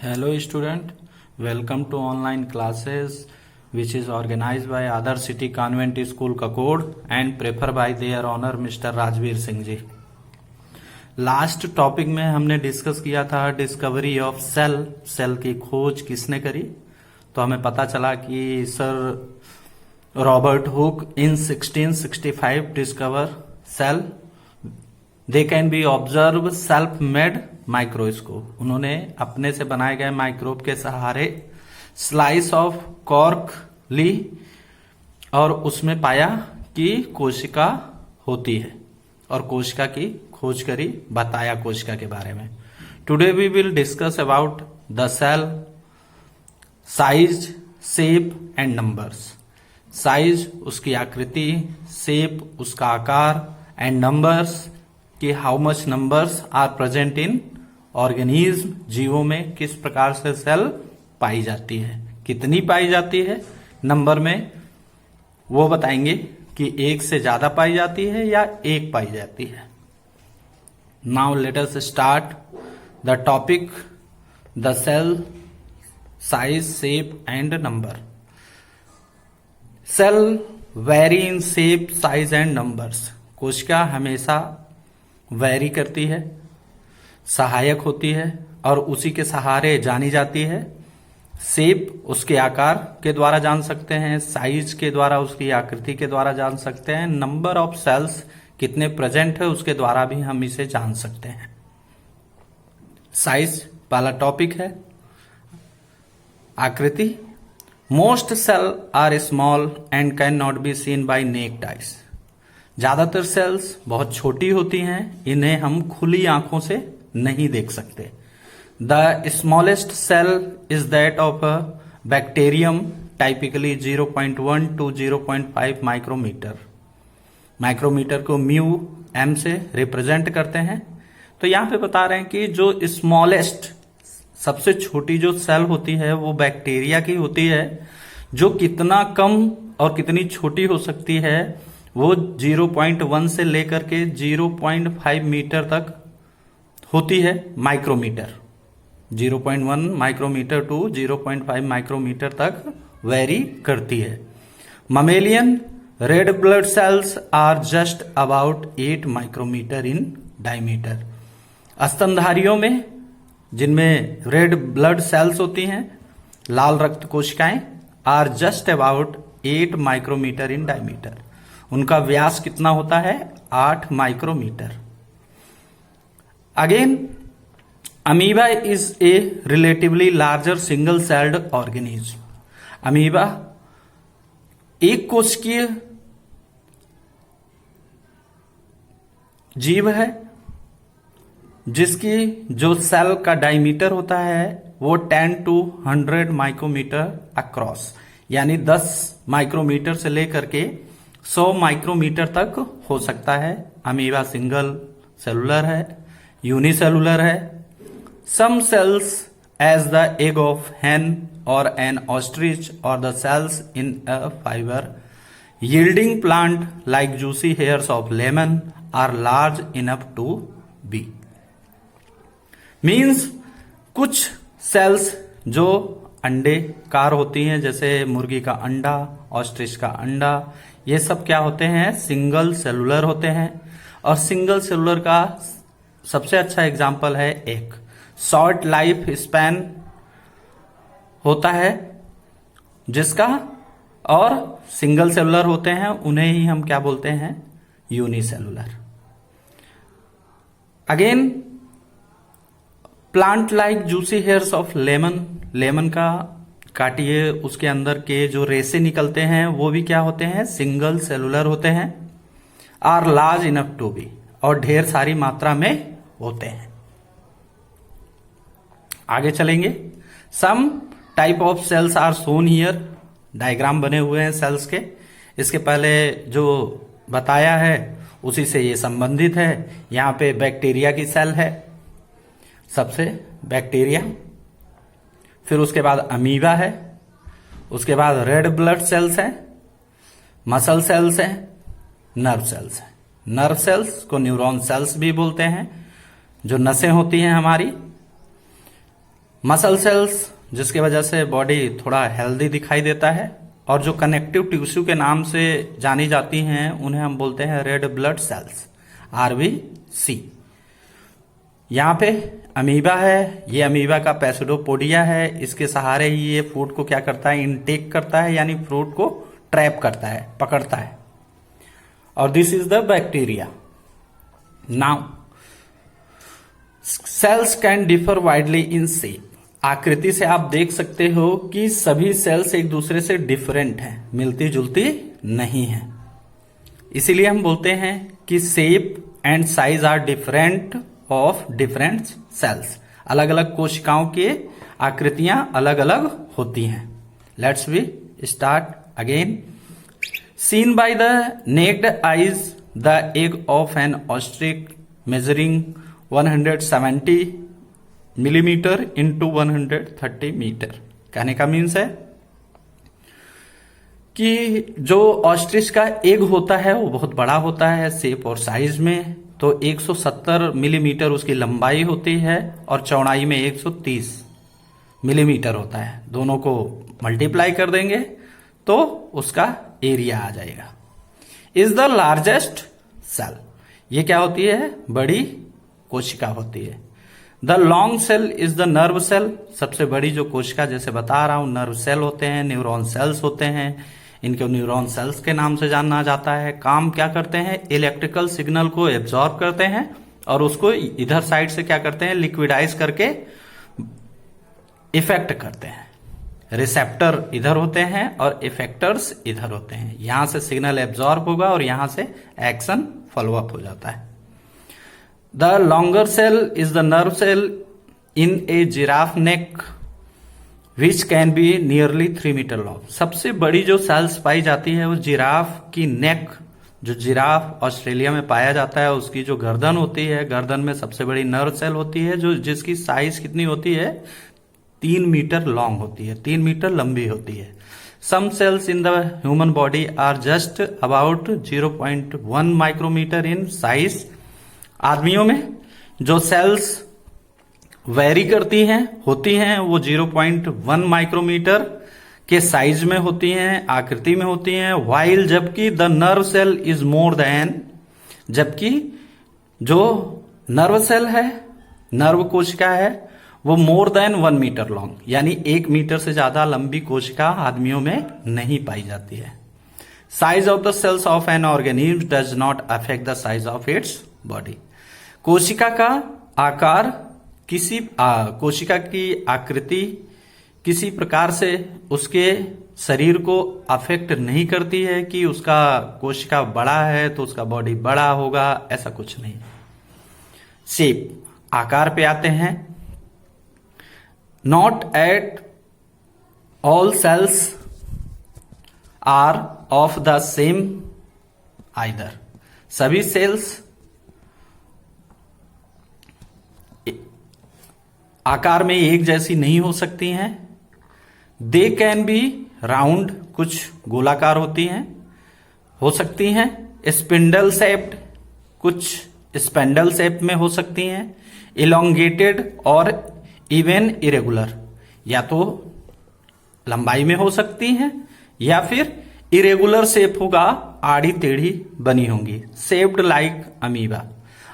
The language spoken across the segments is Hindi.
Hello student, welcome to online classes which is organized by Other City Convent School Kakod and prefer by their honor Mr. Rajveer Singh ji. Last topic में हमने डिस्कस किया था डिस्कवरी ऑफ सेल की खोज किसने करी। तो हमें पता चला कि sir Robert Hooke in 1665 discover cell. They can be observe self made microscope. उन्होंने अपने से बनाए गए माइक्रोब के सहारे स्लाइस ऑफ कॉर्क ली और उसमें पाया कि कोशिका होती है और कोशिका की खोज करी, बताया कोशिका के बारे में। Today we will discuss about the cell size, shape and numbers. Size उसकी आकृति, शेप उसका आकार एंड नंबर्स कि how much numbers are present in organism. जीवों में किस प्रकार से सेल पाई जाती है, कितनी पाई जाती है नंबर में, वो बताएंगे कि एक से ज्यादा पाई जाती है या एक पाई जाती है। Now let us start the topic the cell size, shape and number. Cell vary in shape, size and numbers. कोशिका हमेशा वेरी करती है, सहायक होती है और उसी के सहारे जानी जाती है। शेप उसके आकार के द्वारा जान सकते हैं, साइज के द्वारा उसकी आकृति के द्वारा जान सकते हैं, नंबर ऑफ सेल्स कितने प्रेजेंट है उसके द्वारा भी हम इसे जान सकते हैं। साइज पहला टॉपिक है। आकृति, most cell are small and can not be seen by naked eyes. ज्यादातर सेल्स बहुत छोटी होती हैं, इन्हें हम खुली आंखों से नहीं देख सकते। The smallest cell is that of a bacterium, typically 0.1 to 0.5 micrometer. Micrometer को म्यू एम से रिप्रेजेंट करते हैं। तो यहां पे बता रहे हैं कि जो स्मॉलेस्ट, सबसे छोटी जो सेल होती है वो बैक्टीरिया की होती है। जो कितना कम और कितनी छोटी हो सकती है वो 0.1 से लेकर के 0.5 मीटर तक होती है। माइक्रोमीटर 0.1 माइक्रोमीटर टू 0.5 माइक्रोमीटर तक वेरी करती है। Mammalian red blood cells are just about 8 micrometer in diameter. स्तनधारियों में जिनमें रेड ब्लड सेल्स होती हैं, लाल रक्त कोशिकाएं, are just about 8 micrometer in diameter. उनका व्यास कितना होता है? 8 micrometer. Again amoeba is a relatively larger single celled organism. Amoeba एक कोशिकीय जीव है जिसकी जो सेल का डायमीटर होता है वो 10 to 100 माइक्रोमीटर अक्रॉस, यानी 10 माइक्रोमीटर से लेकर के 100 माइक्रोमीटर तक हो सकता है। अमीबा सिंगल सेलुलर है, यूनिसेलुलर है। Some cells as the egg of hen or an ostrich or the cells in a fiber yielding plant like juicy hairs of lemon are large enough to be। Means कुछ सेल्स जो अंडे कार होती हैं, जैसे मुर्गी का अंडा, ऑस्ट्रिच का अंडा, ये सब क्या होते हैं? सिंगल सेलुलर होते हैं। और सिंगल सेलुलर का सबसे अच्छा एग्जाम्पल है एक शॉर्ट लाइफ स्पैन होता है जिसका, और सिंगल सेलुलर होते हैं उन्हें ही हम क्या बोलते हैं? Unicellular. Again plant like juicy hairs of lemon. Lemon का काटिए, उसके अंदर के जो रेसे निकलते हैं वो भी क्या होते हैं? सिंगल सेलुलर होते हैं। Are large enough to be, और ढेर सारी मात्रा में होते हैं। आगे चलेंगे। Some type of cells are shown here. Diagram बने हुए हैं सेल्स के। इसके पहले जो बताया है उसी से ये संबंधित है। यहां पे बैक्टीरिया की सेल है, सबसे बैक्टीरिया, फिर उसके बाद अमीबा है, उसके बाद रेड ब्लड सेल्स हैं, मसल सेल्स हैं, नर्व सेल्स हैं। नर्व सेल्स को न्यूरॉन सेल्स भी बोलते हैं, जो नसें होती हैं हमारी। मसल सेल्स, जिसकी वजह से बॉडी थोड़ा हेल्दी दिखाई देता है, और जो कनेक्टिव टिश्यू के नाम से जानी जाती हैं उन्हें हम बोलते हैं रेड ब्लड सेल्स, आरबीसी। यहाँ पे अमीबा है, ये अमीबा का पैसिडोपोडिया है, इसके सहारे ही ये फूड को क्या करता है, इनटेक करता है, यानी फ्रूट को ट्रैप करता है, पकड़ता है। और this is the bacteria. Now cells can differ widely in shape. आकृति से आप देख सकते हो कि सभी सेल्स एक दूसरे से डिफरेंट हैं, मिलती जुलती नहीं है। इसीलिए हम बोलते हैं कि shape and size are different of different cells. अलग अलग कोशिकाओं की आकृतियां अलग अलग होती हैं। Let's we start again. Seen by the naked eyes the egg of an ostrich measuring 170 millimeter into 130 meter. कहने का मीन्स है कि जो ऑस्ट्रिच का एग होता है वो बहुत बड़ा होता है शेप और साइज में, तो 170 मिलीमीटर उसकी लंबाई होती है और चौड़ाई में 130 मिलीमीटर होता है। दोनों को मल्टीप्लाई कर देंगे तो उसका एरिया आ जाएगा। इज द लार्जेस्ट सेल, ये क्या होती है, बड़ी कोशिका होती है। The long cell is the nerve cell, सबसे बड़ी जो कोशिका जैसे बता रहा हूं नर्व सेल होते हैं, न्यूरॉन सेल्स होते हैं, इनको न्यूरॉन सेल्स के नाम से जाना जाता है। काम क्या करते हैं, इलेक्ट्रिकल सिग्नल को एब्जॉर्ब करते हैं और उसको इधर साइड से क्या करते हैं, लिक्विडाइज करके इफेक्ट करते हैं। रिसेप्टर इधर होते हैं और इफेक्टर्स इधर होते हैं। यहां से सिग्नल एब्जॉर्ब होगा और यहां से एक्शन फॉलो अप हो जाता है। The longer cell is the nerve cell in a giraffe neck which can be nearly 3 meter long. सबसे बड़ी जो सेल्स पाई जाती है वो जिराफ की नेक, जो जिराफ ऑस्ट्रेलिया में पाया जाता है उसकी जो गर्दन होती है, गर्दन में सबसे बड़ी नर्व सेल होती है जो जिसकी साइज कितनी होती है, 3 मीटर लॉन्ग होती है, 3 मीटर लंबी होती है। Some cells in the human body are just about 0.1 micrometre in size. आदमियों में जो सेल्स वेरी करती हैं होती हैं वो 0.1 माइक्रोमीटर के साइज में होती हैं, आकृति में होती हैं। वाइल जबकि the nerve cell is more than, जबकि जो नर्व सेल है, नर्व कोशिका है, वो मोर देन 1 मीटर लॉन्ग, यानी 1 मीटर से ज्यादा लंबी कोशिका आदमियों में नहीं पाई जाती है। Size of the cells of an organism does not affect the size of its body. कोशिका का आकार कोशिका की आकृति किसी प्रकार से उसके शरीर को अफेक्ट नहीं करती है कि उसका कोशिका बड़ा है तो उसका बॉडी बड़ा होगा, ऐसा कुछ नहीं। शेप, आकार पे आते हैं। Not at all cells are of the same either. सभी सेल्स आकार में एक जैसी नहीं हो सकती हैं। दे कैन बी राउंड, कुछ गोलाकार होती हैं, हो सकती हैं। स्पिंडल शेप्ड, कुछ स्पेंडल शेप में हो सकती हैं। इलोंगेटेड और इवन इरेगुलर, या तो लंबाई में हो सकती हैं या फिर इरेगुलर शेप होगा, आड़ी टेढ़ी बनी होंगी। Shaped like amoeba.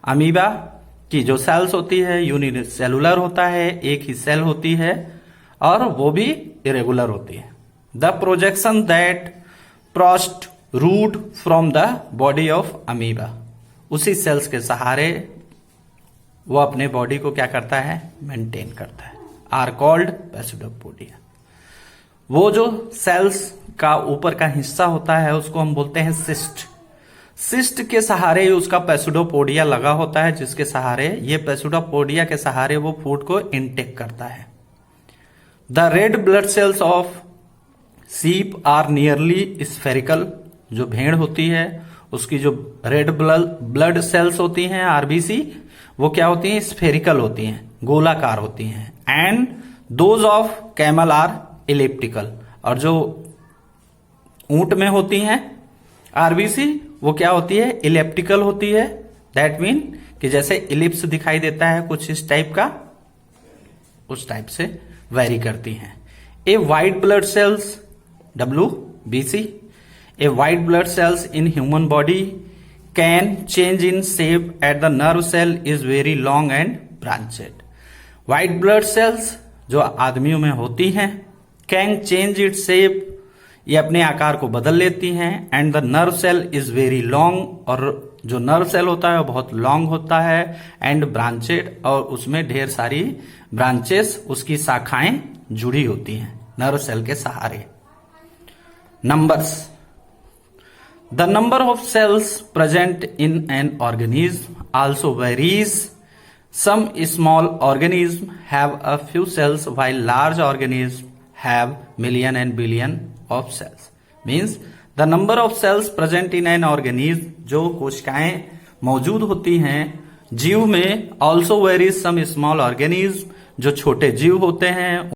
अमीबा की जो सेल्स होती है यूनिसेलुलर होता है, एक ही सेल होती है और वो भी इरेगुलर होती है। The projection that protrude from the body of amoeba, उसी सेल्स के सहारे वो अपने बॉडी को क्या करता है, मेंटेन करता है, आर कॉल्ड पैसिडोपोडिया। वो जो सेल्स का ऊपर का हिस्सा होता है उसको हम बोलते हैं सिस्ट। सिस्ट के सहारे उसका पैसिडोपोडिया लगा होता है, जिसके सहारे ये पैसिडोपोडिया के सहारे वो फूड को इनटेक करता है। The red blood cells of sheep are nearly spherical. जो भेड़ होती है उसकी जो रेड ब्लड सेल्स होती हैं आरबीसी, वो क्या होती हैं, स्फेरिकल होती हैं, गोलाकार होती हैं। And those of camel are elliptical. और जो ऊंट में होती हैं आरबीसी वो क्या होती है, इलेप्टिकल होती है। दैट मीन कि जैसे इलिप्स दिखाई देता है कुछ इस टाइप का, उस टाइप से वेरी करती हैं। A white blood cells WBC, a white blood cells in human body can change in shape at the nerve cell is very long and branched. White blood cells जो आदमियों में होती हैं कैन चेंज इट्स शेप, ये अपने आकार को बदल लेती हैं, and the nerve cell is very long, और जो नर्व सेल होता है वो बहुत लॉन्ग होता है, एंड ब्रांचेड, और उसमें ढेर सारी ब्रांचेस, उसकी शाखाएं जुड़ी होती हैं नर्व सेल के सहारे। Numbers, the number of cells present in an organism also varies. Some small organisms have a few cells while large organisms have million and billion of cells. Means the number of cells present in an organism, जो कोशिकाएं मौजूद होती हैं जीव में, also varies some small organisms, जो छोटे जीव होते हैं